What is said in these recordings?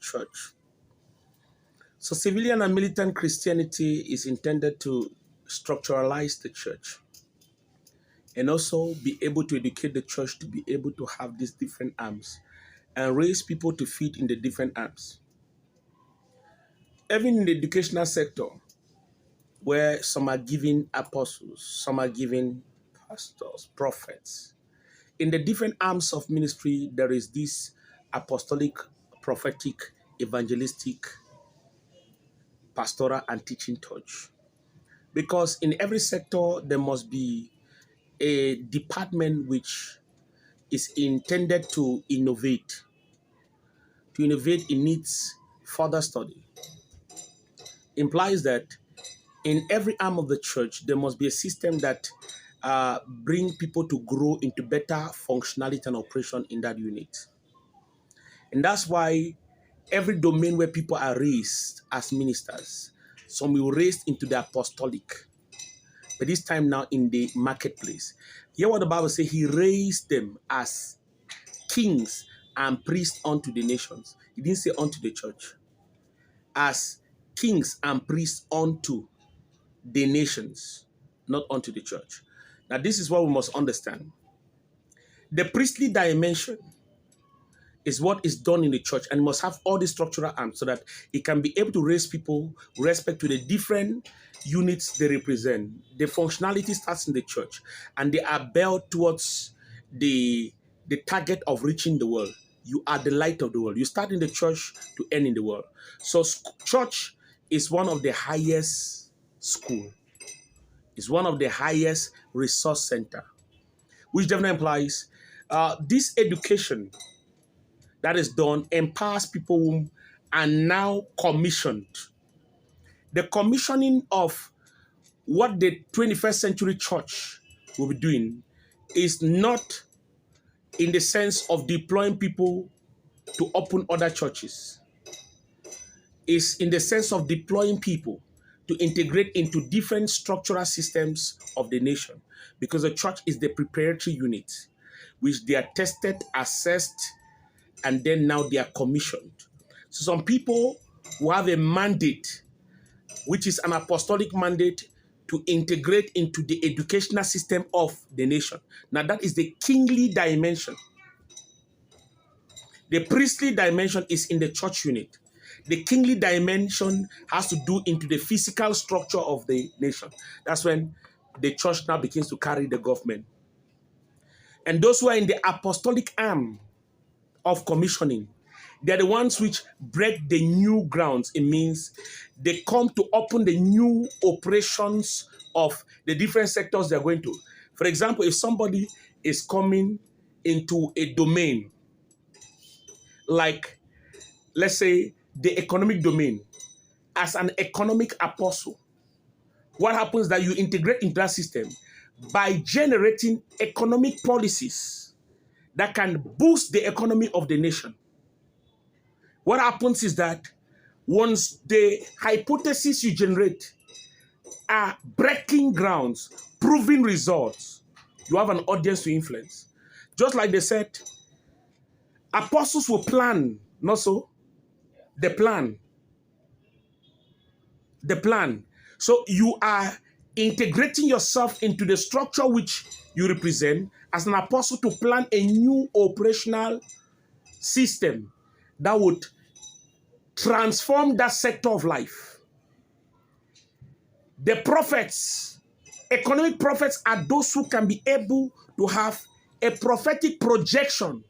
church. So civilian and militant Christianity is intended to structuralize the church and also be able to educate the church to be able to have these different arms and raise people to fit in the different arms. Even in the educational sector, where some are given apostles, some are given pastors, prophets. In the different arms of ministry, there is this apostolic, prophetic, evangelistic, pastoral, and teaching touch. Because in every sector, there must be a department which is intended to innovate. To innovate, it needs further study. Implies that in every arm of the church, there must be a system that bring people to grow into better functionality and operation in that unit. And that's why every domain where people are raised as ministers, some will raised into the apostolic, but this time now in the marketplace. Hear what the Bible says, he raised them as kings and priests unto the nations. He didn't say unto the church. As kings and priests unto the nations, not unto the church. Now, this is what we must understand. The priestly dimension is what is done in the church and must have all the structural arms so that it can be able to raise people with respect to the different units they represent. The functionality starts in the church and they are built towards the target of reaching the world. You are the light of the world. You start in the church to end in the world. So church is one of the highest school. It's one of the highest resource center, which definitely implies this education that is done empowers people who are now commissioned. The commissioning of what the 21st century church will be doing is not in the sense of deploying people to open other churches. It's in the sense of deploying people to integrate into different structural systems of the nation, because the church is the preparatory unit, which they are tested, assessed, and then now they are commissioned. So some people who have a mandate, which is an apostolic mandate to integrate into the educational system of the nation. Now that is the kingly dimension. The priestly dimension is in the church unit. The kingly dimension has to do into the physical structure of the nation. That's when the church now begins to carry the government. And those who are in the apostolic arm of commissioning, they're the ones which break the new grounds. It means they come to open the new operations of the different sectors they're going to. For example, if somebody is coming into a domain, like, let's say, the economic domain, as an economic apostle, what happens that you integrate into that system by generating economic policies that can boost the economy of the nation. What happens is that once the hypotheses you generate are breaking grounds, proving results, you have an audience to influence. Just like they said, apostles will plan, not so? The plan. The plan. So you are integrating yourself into the structure which you represent as an apostle to plan a new operational system that would transform that sector of life. The prophets, economic prophets, are those who can be able to have a prophetic projection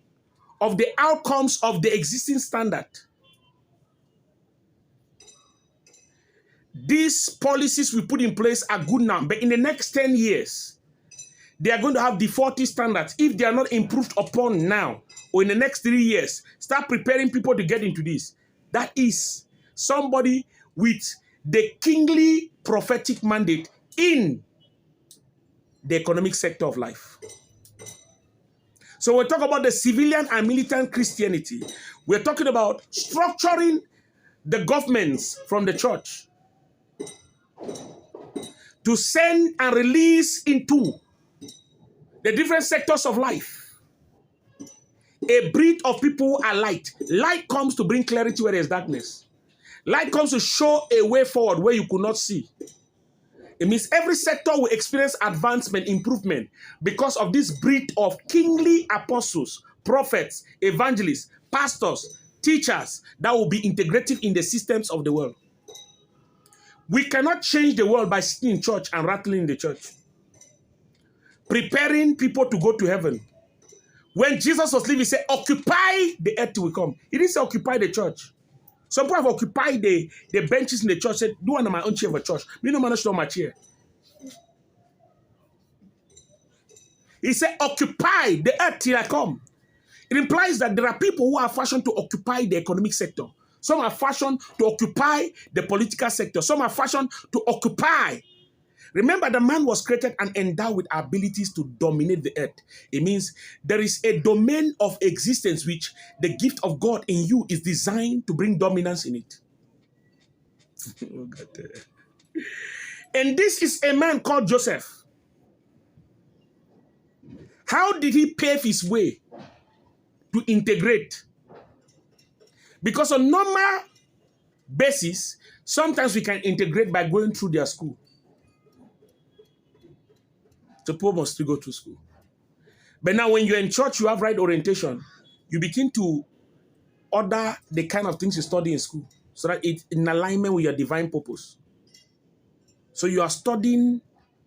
of the outcomes of the existing standard. These policies we put in place are good now, but in the next 10 years, they are going to have defaulty standards. If they are not improved upon now, or in the next 3 years, start preparing people to get into this. That is somebody with the kingly prophetic mandate in the economic sector of life. So we're talking about the civilian and militant Christianity. We're talking about structuring the governments from the church to send and release into the different sectors of life A breed of people who are light. Light comes to bring clarity where there is darkness. Light comes to show a way forward where you could not see. It means every sector will experience advancement, improvement because of this breed of kingly apostles, prophets, evangelists, pastors, teachers that will be integrative in the systems of the world. We cannot change the world by sitting in church and rattling in the church, preparing people to go to heaven. When Jesus was living, he said, occupy the earth till we come. He didn't say occupy the church. Some people have occupied the benches in the church, said, do one of my own chair for church. Me no manage to my chair. He said, occupy the earth till I come. It implies that there are people who are fashioned to occupy the economic sector. Some are fashioned to occupy the political sector. Some are fashioned to occupy. Remember, the man was created and endowed with abilities to dominate the earth. It means there is a domain of existence which the gift of God in you is designed to bring dominance in it. Oh, God. And this is a man called Joseph. How did he pave his way to integrate? Because on normal basis, sometimes we can integrate by going through their school. So people must still go to school. But now when you're in church, you have right orientation. You begin to order the kind of things you study in school so that it's in alignment with your divine purpose. So you are studying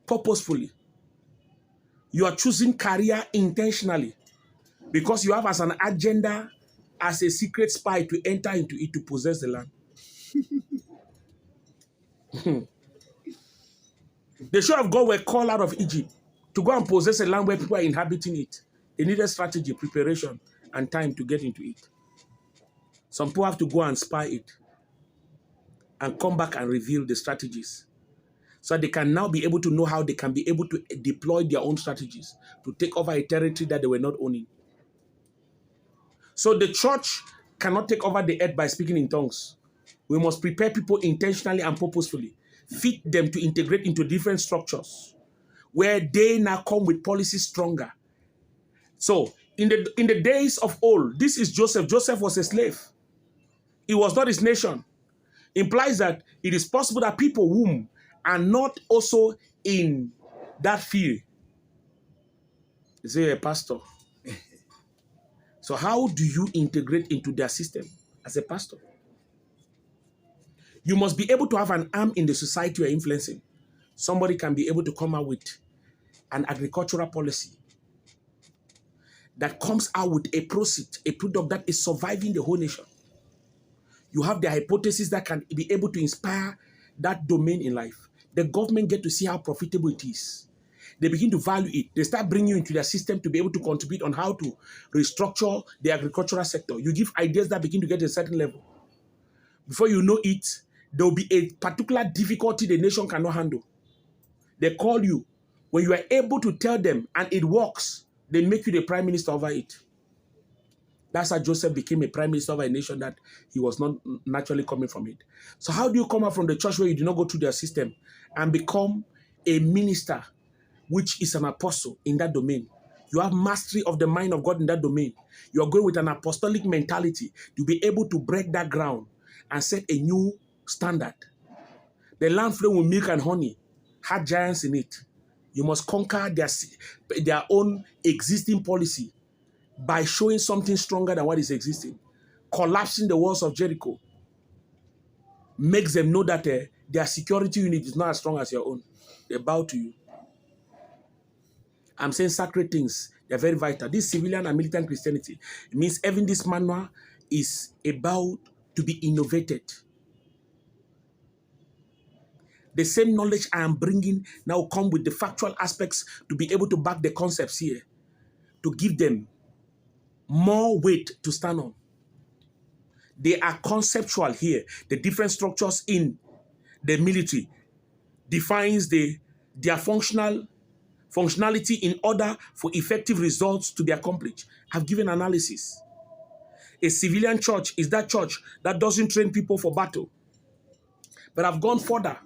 purposefully. You are choosing career intentionally because you have as an agenda, as a secret spy to enter into it to possess the land. The children of God were called out of Egypt to go and possess a land where people are inhabiting it. They needed strategy, preparation, and time to get into it. Some people have to go and spy it and come back and reveal the strategies so they can now be able to know how they can be able to deploy their own strategies to take over a territory that they were not owning. So the church cannot take over the earth by speaking in tongues. We must prepare people intentionally and purposefully, fit them to integrate into different structures where they now come with policies stronger. So in the days of old, this is Joseph. Joseph was a slave. It was not his nation. Implies that it is possible that people whom are not also in that field. Is he a pastor? So how do you integrate into their system as a pastor? You must be able to have an arm in the society you're influencing. Somebody can be able to come out with an agricultural policy that comes out with a product that is surviving the whole nation. You have the hypothesis that can be able to inspire that domain in life. The government get to see how profitable it is. They begin to value it. They start bringing you into their system to be able to contribute on how to restructure the agricultural sector. You give ideas that begin to get to a certain level. Before you know it, there will be a particular difficulty the nation cannot handle. They call you. When you are able to tell them and it works, they make you the prime minister over it. That's how Joseph became a prime minister of a nation that he was not naturally coming from it. So how do you come out from the church where you do not go through their system and become a minister, which is an apostle in that domain? You have mastery of the mind of God in that domain. You are going with an apostolic mentality to be able to break that ground and set a new standard. The land flowing with milk and honey had giants in it. You must conquer their own existing policy by showing something stronger than what is existing. Collapsing the walls of Jericho makes them know that their security unit is not as strong as your own. They bow to you. I'm saying sacred things. They're very vital. This civilian and militant Christianity, it means having this manual is about to be innovated. The same knowledge I am bringing now come with the factual aspects to be able to back the concepts here, to give them more weight to stand on. They are conceptual here. The different structures in the military defines their functionality in order for effective results to be accomplished. I've given analysis. A civilian church is that church that doesn't train people for battle. But I've gone further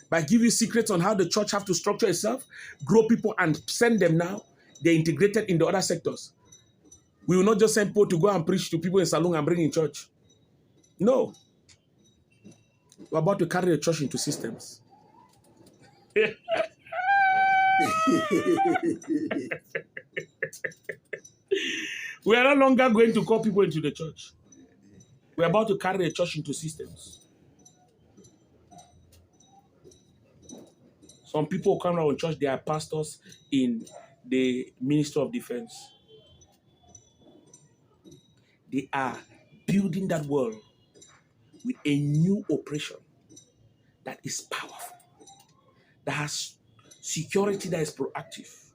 by giving you secrets on how the church have to structure itself, grow people and send them now. They're integrated in the other sectors. We will not just send people to go and preach to people in salon and bring in church. No. We're about to carry the church into systems. We are no longer going to call people into the church. We're about to carry the church into systems. Some people come around church, they are pastors in the Ministry of Defense. They are building that world with a new operation that is powerful, that has security, that is proactive.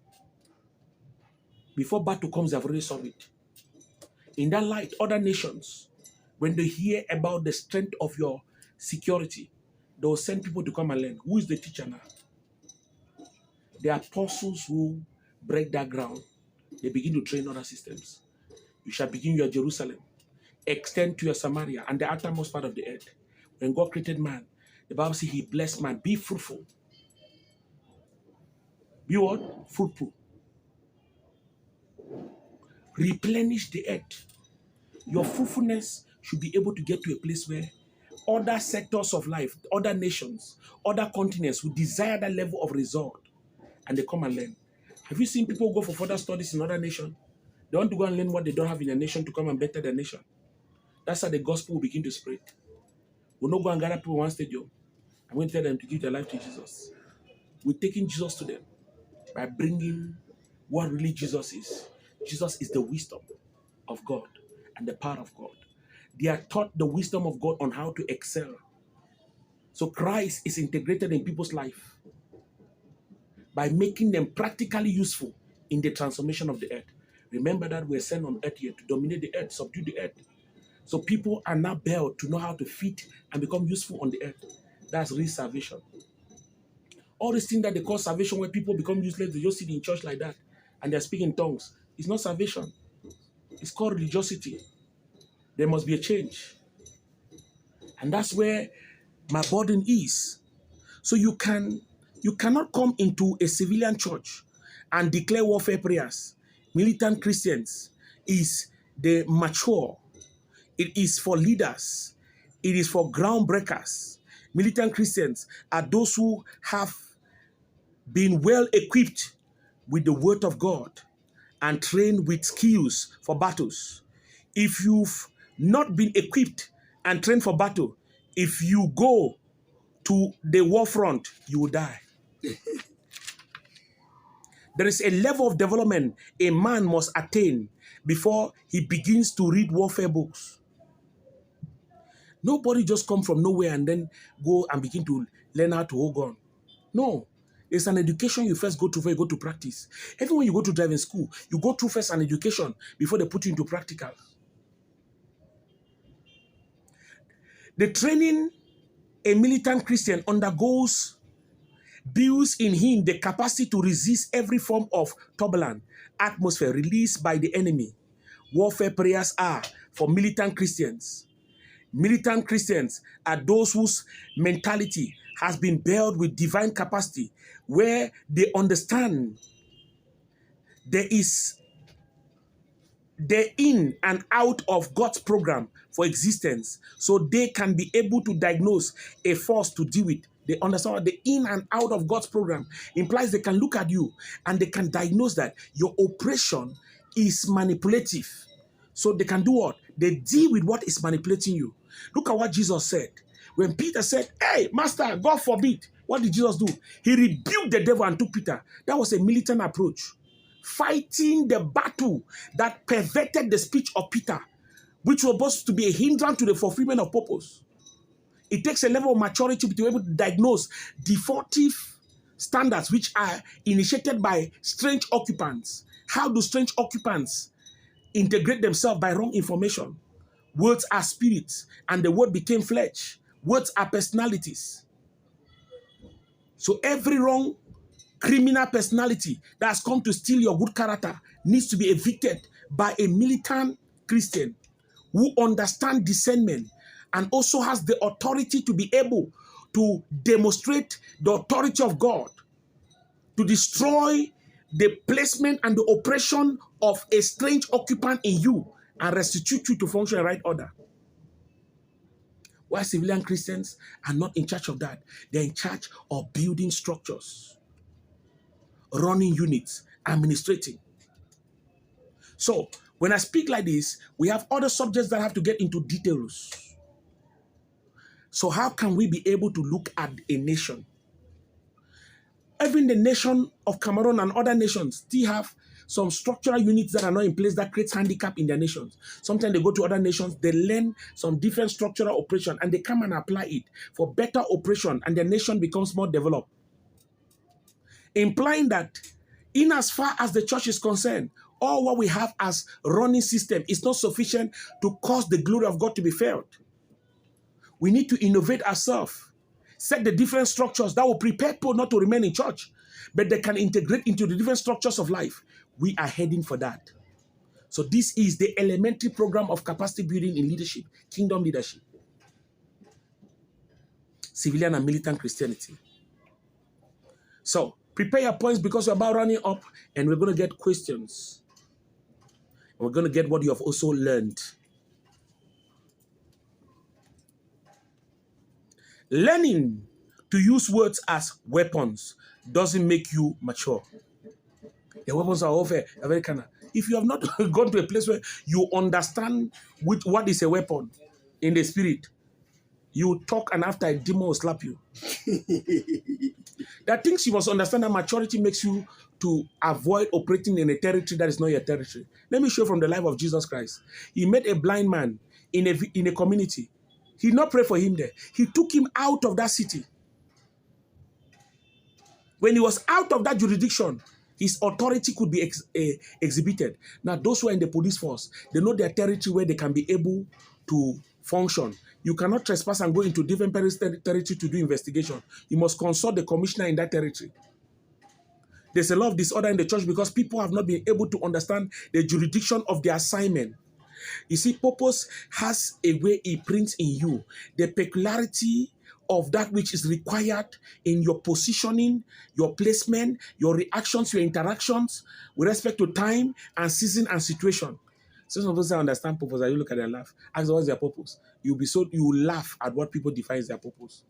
Before battle comes, they've already solved it. In that light, other nations, when they hear about the strength of your security, they will send people to come and learn. Who is the teacher now? The apostles who break that ground, they begin to train other systems. You shall begin your Jerusalem, extend to your Samaria and the uttermost part of the earth. When God created man, the Bible says he blessed man. Be fruitful. Be what? Fruitful. Replenish the earth. Your fruitfulness should be able to get to a place where other sectors of life, other nations, other continents will desire that level of result and they come and learn. Have you seen people go for further studies in other nations? They want to go and learn what they don't have in their nation to come and better their nation. That's how the gospel will begin to spread. We'll not go and gather people in one stadium. I'm going to tell them to give their life to Jesus. We're taking Jesus to them by bringing what really Jesus is. Jesus is the wisdom of God and the power of God. They are taught the wisdom of God on how to excel. So Christ is integrated in people's life by making them practically useful in the transformation of the earth. Remember that we're sent on earth here to dominate the earth, subdue the earth. So people are now built to know how to fit and become useful on the earth. That's real salvation. All these things that they call salvation, where people become useless, they just sit in church like that and they're speaking tongues. It's not salvation. It's called religiosity. There must be a change. And that's where my burden is. So you cannot come into a civilian church and declare warfare prayers. Militant Christians is the mature. It is for leaders. It is for groundbreakers. Militant Christians are those who have been well equipped with the word of God and trained with skills for battles. If you've not been equipped and trained for battle, if you go to the war front, you will die. There is a level of development a man must attain before he begins to read warfare books. Nobody just come from nowhere and then go and begin to learn how to hold gun. No. It's an education you first go through before you go to practice. Even when you go to driving school, you go through first an education before they put you into practical. The training a militant Christian undergoes builds in him the capacity to resist every form of turbulent atmosphere released by the enemy. Warfare prayers are for militant Christians. Militant Christians are those whose mentality has been built with divine capacity, where they understand there is the in and out of God's program for existence, so they can be able to diagnose a force to deal with. They understand what the in and out of God's program implies. They can look at you and they can diagnose that your oppression is manipulative. So they can do what? They deal with what is manipulating you. Look at what Jesus said. When Peter said, "Hey, Master, God forbid," what did Jesus do? He rebuked the devil and took Peter. That was a militant approach. Fighting the battle that perverted the speech of Peter, which was supposed to be a hindrance to the fulfillment of purpose. It takes a level of maturity to be able to diagnose defaultive standards which are initiated by strange occupants. How do strange occupants integrate themselves? By wrong information? Words are spirits, and the word became flesh. Words are personalities. So every wrong criminal personality that has come to steal your good character needs to be evicted by a militant Christian who understands discernment and also has the authority to be able to demonstrate the authority of God to destroy the placement and the oppression of a strange occupant in you and restitute you to function in right order. While civilian Christians are not in charge of that. They're in charge of building structures, running units, administrating. So when I speak like this, we have other subjects that have to get into details. So how can we be able to look at a nation? Even the nation of Cameroon and other nations still have some structural units that are not in place that creates handicap in their nations. Sometimes they go to other nations, they learn some different structural operation and they come and apply it for better operation and their nation becomes more developed. Implying that in as far as the church is concerned, all what we have as running system is not sufficient to cause the glory of God to be felt. We need to innovate ourselves. Set the different structures that will prepare people not to remain in church, but they can integrate into the different structures of life. We are heading for that. So this is the elementary program of capacity building in leadership, kingdom leadership, civilian and militant Christianity. So prepare your points because we're about running up and we're going to get questions. We're going to get what you have also learned. Learning to use words as weapons doesn't make you mature. The weapons are warfare, very kind. If you have not gone to a place where you understand what is a weapon in the spirit, you talk and after a demon will slap you. There are things you must understand that maturity makes you to avoid operating in a territory that is not your territory. Let me show you from the life of Jesus Christ. He met a blind man in a community. He did not pray for him there. He took him out of that city. When he was out of that jurisdiction, his authority could be exhibited. Now, those who are in the police force, they know their territory where they can be able to function. You cannot trespass and go into different territory to do investigation. You must consult the commissioner in that territory. There's a lot of disorder in the church because people have not been able to understand the jurisdiction of their assignment. You see, purpose has a way it prints in you the peculiarity of that which is required in your positioning, your placement, your reactions, your interactions with respect to time and season and situation. Some of us understand purpose and you look at their laugh. Ask them what's their purpose. You will laugh at what people define as their purpose.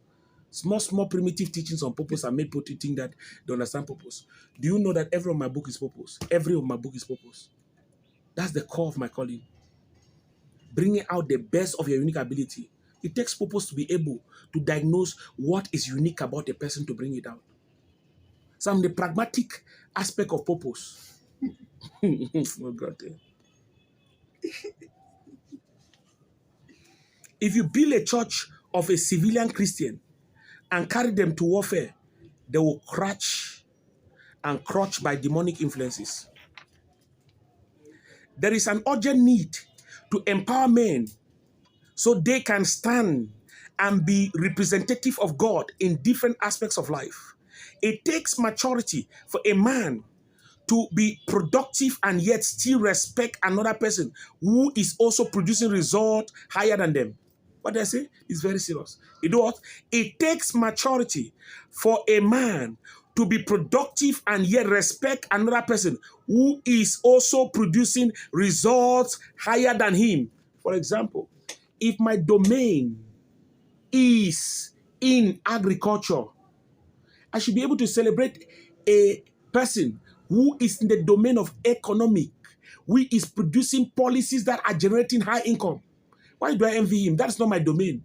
Small primitive teachings on purpose are made people to think that they understand purpose. Do you know that every of my book is purpose? Every of my book is purpose. That's the core of my calling. Bringing out the best of your unique ability. It takes purpose to be able to diagnose what is unique about a person to bring it out. Some the pragmatic aspect of purpose. Oh God. If you build a church of a civilian Christian and carry them to warfare, they will crouch and crouch by demonic influences. There is an urgent need to empower men so they can stand and be representative of God in different aspects of life. It takes maturity for a man to be productive and yet still respect another person who is also producing results higher than them. What I say is very serious. You know what? It takes maturity for a man to be productive and yet respect another person who is also producing results higher than him. For example, if my domain is in agriculture, I should be able to celebrate a person who is in the domain of economic, who is producing policies that are generating high income. Why do I envy him? That's not my domain.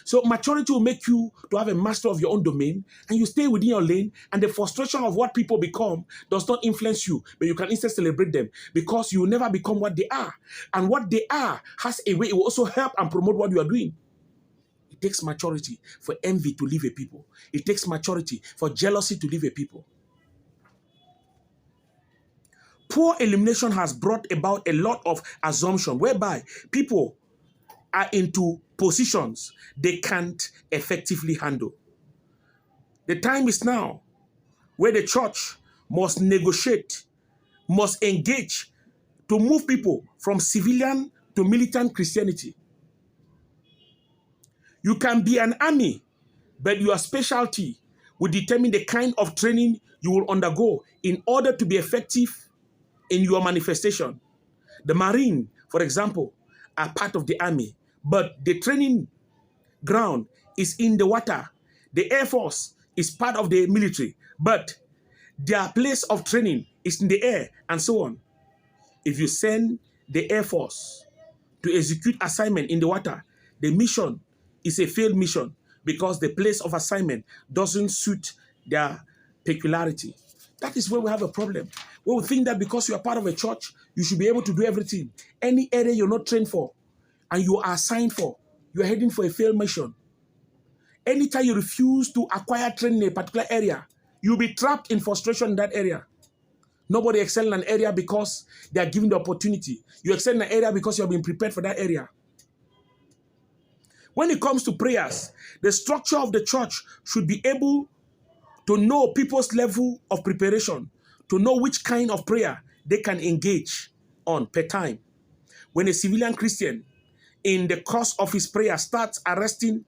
So maturity will make you to have a master of your own domain and you stay within your lane and the frustration of what people become does not influence you, but you can instead celebrate them because you will never become what they are. And what they are has a way, it will also help and promote what you are doing. It takes maturity for envy to leave a people. It takes maturity for jealousy to leave a people. Poor elimination has brought about a lot of assumption whereby people are into positions they can't effectively handle. The time is now where the church must negotiate, must engage to move people from civilian to militant Christianity. You can be an army, but your specialty will determine the kind of training you will undergo in order to be effective in your manifestation. The Marine, for example, are part of the army, but the training ground is in the water. The Air Force is part of the military, but their place of training is in the air, and so on. If you send the Air Force to execute assignment in the water, the mission is a failed mission because the place of assignment doesn't suit their peculiarity. That is where we have a problem. We think that because you are part of a church, you should be able to do everything. Any area you're not trained for and you are assigned for, you are heading for a failed mission. Anytime you refuse to acquire training in a particular area, you'll be trapped in frustration in that area. Nobody excels in an area because they are given the opportunity. You excel in an area because you have been prepared for that area. When it comes to prayers, the structure of the church should be able to know people's level of preparation, to know which kind of prayer they can engage on per time. When a civilian Christian, in the course of his prayer, starts arresting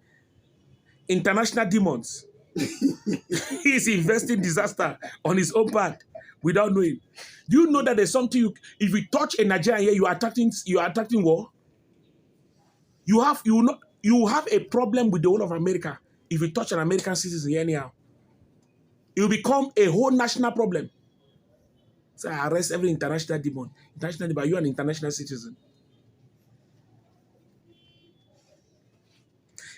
international demons, he is investing disaster on his own path without knowing. Do you know that there's something if you touch a Nigerian here, you are attacking war? You have a problem with the whole of America if you touch an American citizen here anyhow. It will become a whole national problem. So I arrest every international demon. International demon, are you an international citizen?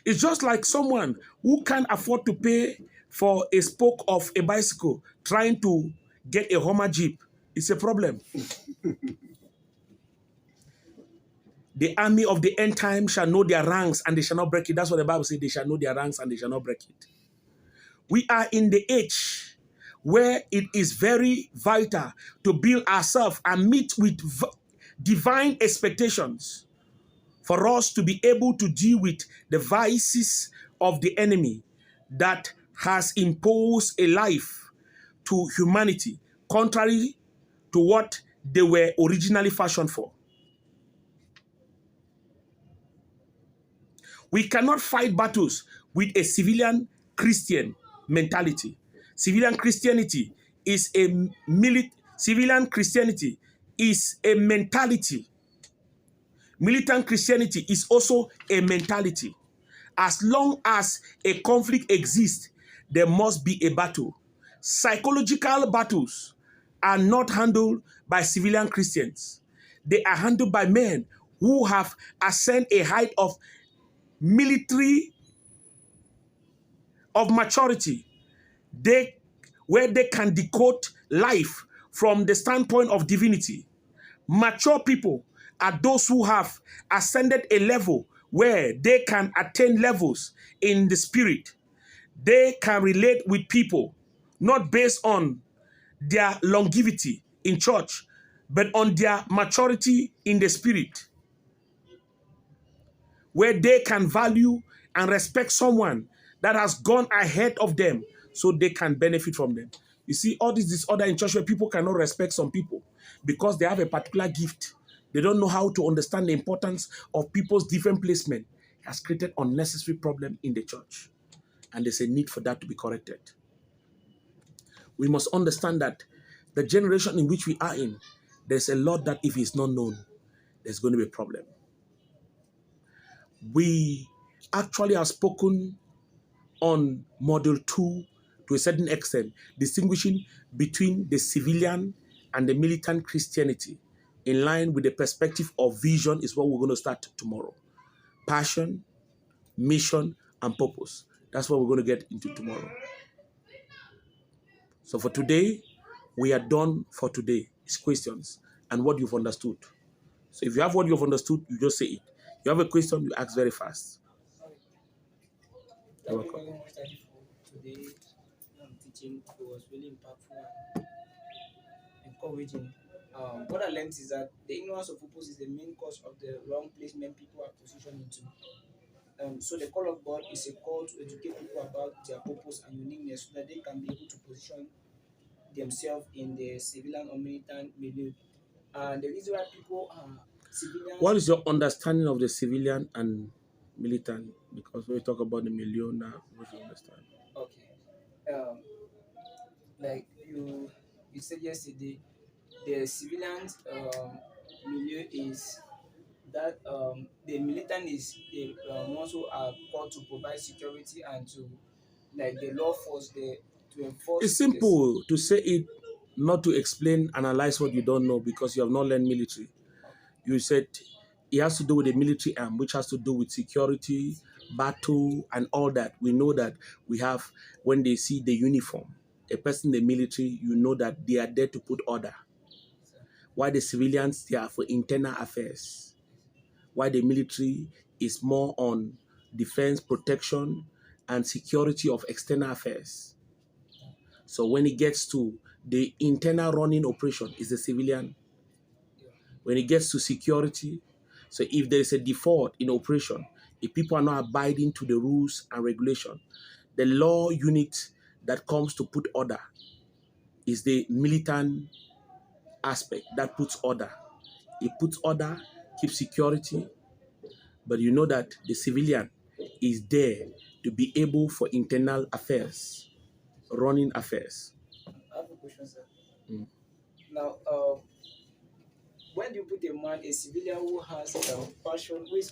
It's just like someone who can't afford to pay for a spoke of a bicycle trying to get a Hummer Jeep. It's a problem. The army of the end time shall know their ranks and they shall not break it. That's what the Bible says. They shall know their ranks and they shall not break it. We are in the age where it is very vital to build ourselves and meet with divine expectations for us to be able to deal with the vices of the enemy that has imposed a life to humanity contrary to what they were originally fashioned for. We cannot fight battles with a civilian Christian mentality. Civilian Christianity is a civilian Christianity is a mentality. Militant Christianity is also a mentality. As long as a conflict exists, there must be a battle. Psychological battles are not handled by civilian Christians. They are handled by men who have ascended a height of military of maturity, where they can decode life from the standpoint of divinity. Mature people are those who have ascended a level where they can attain levels in the spirit. They can relate with people, not based on their longevity in church, but on their maturity in the spirit, where they can value and respect someone that has gone ahead of them so they can benefit from them. You see, all this disorder in church where people cannot respect some people because they have a particular gift. They don't know how to understand the importance of people's different placement. It has created unnecessary problem in the church. And there's a need for that to be corrected. We must understand that the generation in which we are in, there's a lot that if it's not known, there's going to be a problem. We actually have spoken on model 2 to a certain extent, distinguishing between the civilian and the militant Christianity in line with the perspective of vision is what we're going to start tomorrow. Passion, mission, and purpose. That's what we're going to get into tomorrow. So for today, we are done for today. It's questions and what you've understood. So if you have what you've understood, you just say it. You have a question, you ask very fast. You're welcome. Today, teaching was really impactful and encouraging. What I learned is that the ignorance of purpose is the main cause of the wrong placement people are positioned into. So the call of God is a call to educate people about their purpose and uniqueness so that they can be able to position themselves in the civilian or militant milieu. And the reason why people are civilians. What is your understanding of the civilian and militant? Because when we talk about the milieu now, what do you understand? Okay. um, like you said yesterday, the civilians milieu is that the militant is the ones who are called to provide security and to like the law force the to It's enforce this. simple to say it, not to explain, analyze what you don't know because you have not learned military. You said it has to do with the military arm, which has to do with security, battle, and all that. We know that we have, when they see the uniform, a person in the military, you know that they are there to put order. Why the civilians, they are for internal affairs. Why the military is more on defense, protection, and security of external affairs. So when it gets to the internal running operation, is the civilian. Yeah, When it gets to security, so if there is a default in operation, if people are not abiding to the rules and regulation, the law unit that comes to put order is the militant aspect that puts order. It puts order, keeps security, but you know that the civilian is there to be able for internal affairs, running affairs. I have a question, sir. Mm. Now, when do you put a man, a civilian who has passion, who is